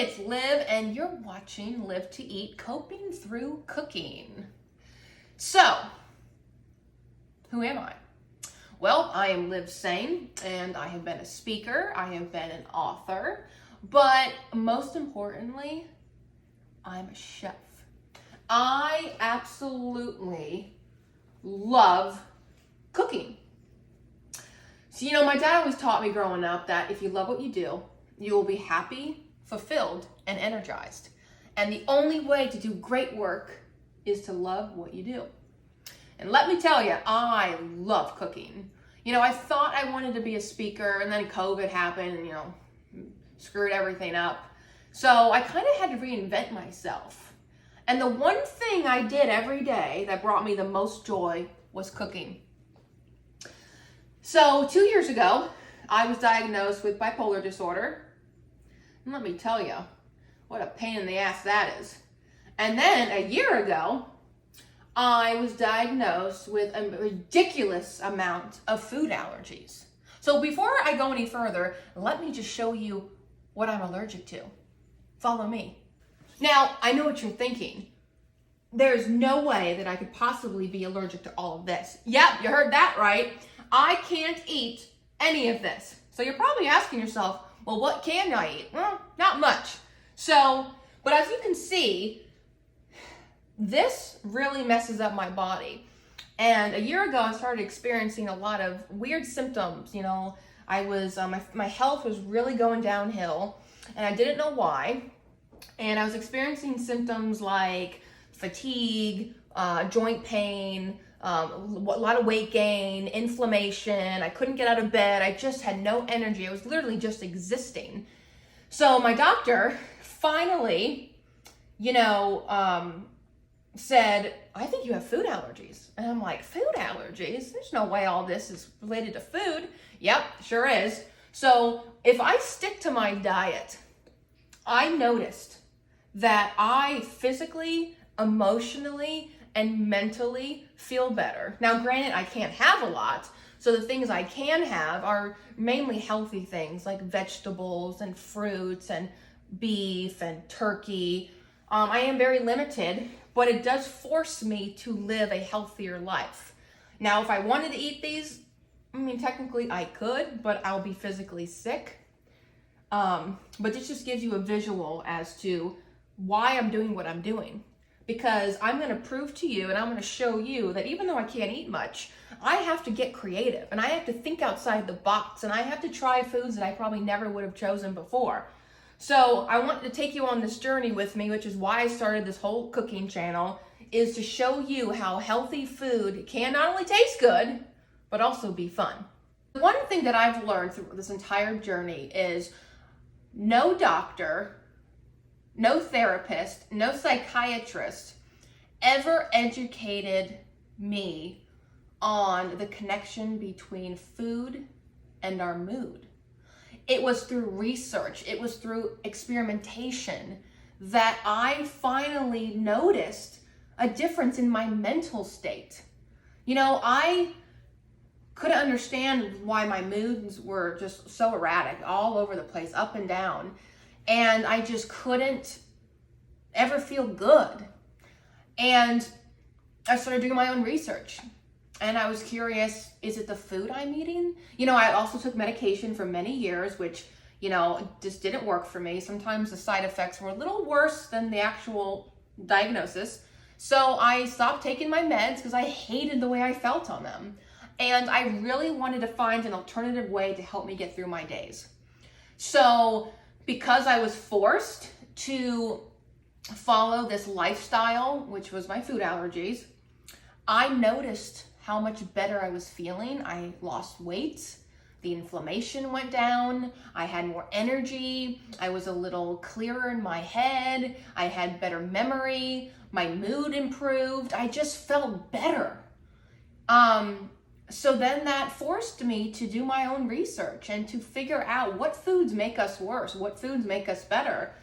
it's Liv, and you're watching Live to Eat, Coping Through Cooking. So, who am I? Well, I am Liv Sane, and I have been a speaker, I have been an author, but most importantly, I'm a chef. I absolutely love cooking. So, my dad always taught me growing up that if you love what you do, you will be happy, fulfilled, and energized. And the only way to do great work is to love what you do. And let me tell you, I love cooking. I thought I wanted to be a speaker, and then COVID happened and, screwed everything up. So I kind of had to reinvent myself. And the one thing I did every day that brought me the most joy was cooking. So 2 years ago, I was diagnosed with bipolar disorder. And let me tell you, what a pain in the ass that is. And then a year ago, I was diagnosed with a ridiculous amount of food allergies. So before I go any further, let me just show you what I'm allergic to. Follow me. Now, I know what you're thinking. There's no way that I could possibly be allergic to all of this. Yep, you heard that right. I can't eat any of this. So you're probably asking yourself, well, what can I eat? Well, not much. But as you can see, this really messes up my body. And a year ago, I started experiencing a lot of weird symptoms. I was, my health was really going downhill, and I didn't know why. And I was experiencing symptoms like fatigue, joint pain, a lot of weight gain, inflammation. I couldn't get out of bed. I just had no energy. I was literally just existing. So my doctor finally, said, I think you have food allergies. And I'm like, food allergies? There's no way all this is related to food. Yep, sure is. So if I stick to my diet, I noticed that I physically, emotionally, and mentally feel better. Now, granted, I can't have a lot, so the things I can have are mainly healthy things like vegetables and fruits and beef and turkey. I am very limited, but it does force me to live a healthier life. Now, if I wanted to eat these, technically I could, but I'll be physically sick. But this just gives you a visual as to why I'm doing what I'm doing. Because I'm going to prove to you and I'm going to show you that even though I can't eat much, I have to get creative and I have to think outside the box and I have to try foods that I probably never would have chosen before. So I want to take you on this journey with me, which is why I started this whole cooking channel, is to show you how healthy food can not only taste good, but also be fun. One thing that I've learned through this entire journey is no doctor, no therapist, no psychiatrist ever educated me on the connection between food and our mood. It was through research, it was through experimentation that I finally noticed a difference in my mental state. I couldn't understand why my moods were just so erratic, all over the place, up and down. And I just couldn't ever feel good. And I started doing my own research. And I was curious, is it the food I'm eating? I also took medication for many years, which, just didn't work for me. Sometimes the side effects were a little worse than the actual diagnosis. So I stopped taking my meds because I hated the way I felt on them. And I really wanted to find an alternative way to help me get through my days. So because I was forced to follow this lifestyle, which was my food allergies, I noticed how much better I was feeling. I lost weight, the inflammation went down, I had more energy, I was a little clearer in my head, I had better memory, my mood improved, I just felt better. So then that forced me to do my own research and to figure out what foods make us worse, what foods make us better.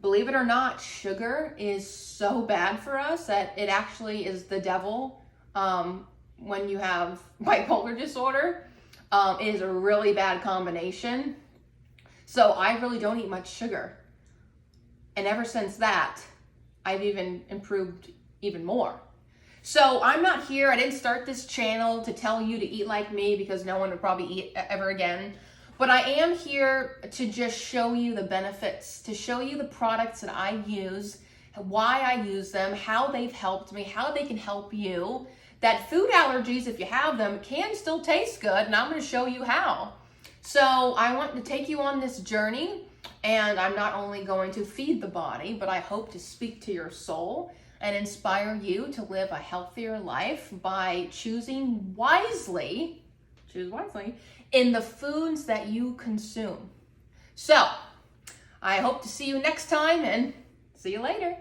Believe it or not, sugar is so bad for us that it actually is the devil when you have bipolar disorder. It is a really bad combination. So I really don't eat much sugar. And ever since that, I've even improved even more. So I'm not here, I didn't start this channel to tell you to eat like me, because no one would probably eat ever again. But I am here to just show you the benefits, to show you the products that I use, why I use them, how they've helped me, how they can help you. That food allergies, if you have them, can still taste good, and I'm going to show you how. So I want to take you on this journey, and I'm not only going to feed the body, but I hope to speak to your soul and inspire you to live a healthier life by choosing wisely, in the foods that you consume. So I hope to see you next time, and see you later.